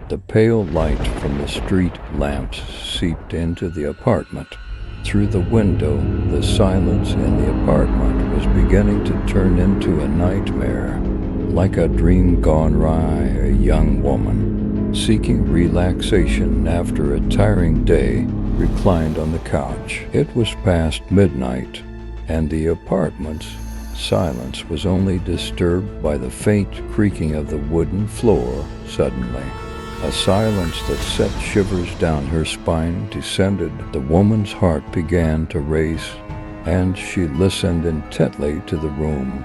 The pale light from the street lamps seeped into the apartment. Through the window, the silence in the apartment was beginning to turn into a nightmare. Like a dream gone awry, a young woman, seeking relaxation after a tiring day, reclined on the couch. It was past midnight, and the apartment's silence was only disturbed by the faint creaking of the wooden floor. Suddenly, a silence that sent shivers down her spine descended. The woman's heart began to race, and she listened intently to the room,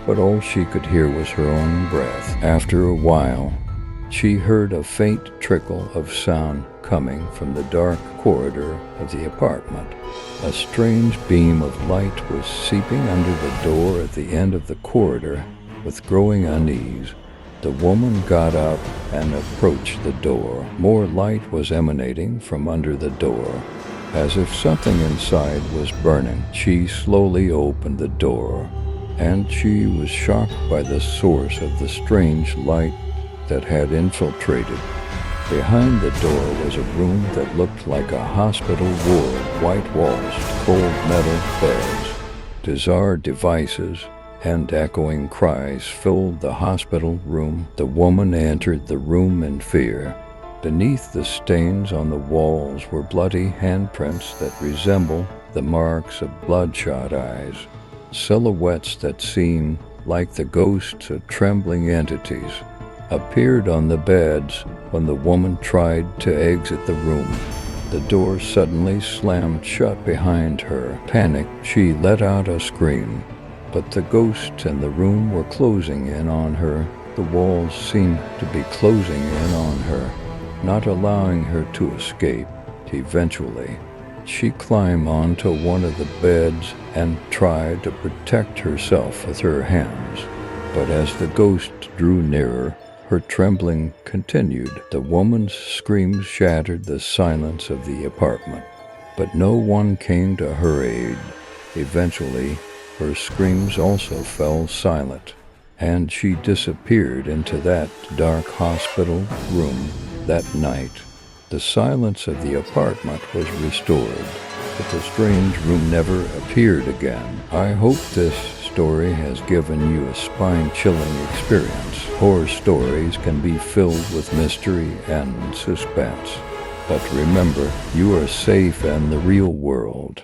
but all she could hear was her own breath. After a while, she heard a faint trickle of sound coming from the dark corridor of the apartment. A strange beam of light was seeping under the door at the end of the corridor. With growing unease, the woman got up and approached the door. More light was emanating from under the door, as if something inside was burning. She slowly opened the door, and she was shocked by the source of the strange light that had infiltrated. Behind the door was a room that looked like a hospital ward. White walls, cold metal beds, bizarre devices, and echoing cries filled the hospital room. The woman entered the room in fear. Beneath the stains on the walls were bloody handprints that resembled the marks of bloodshot eyes, silhouettes that seemed like the ghosts of trembling entities appeared on the beds when the woman tried to exit the room. The door suddenly slammed shut behind her. Panicked, she let out a scream, but the ghosts in the room were closing in on her. The walls seemed to be closing in on her, not allowing her to escape. Eventually, she climbed onto one of the beds and tried to protect herself with her hands. But as the ghost drew nearer, her trembling continued. The woman's screams shattered the silence of the apartment, but no one came to her aid. Eventually, her screams also fell silent, and she disappeared into that dark hospital room. That night, the silence of the apartment was restored, but the strange room never appeared again. I hope this story has given you a spine-chilling experience. Horror stories can be filled with mystery and suspense, but remember, you are safe in the real world.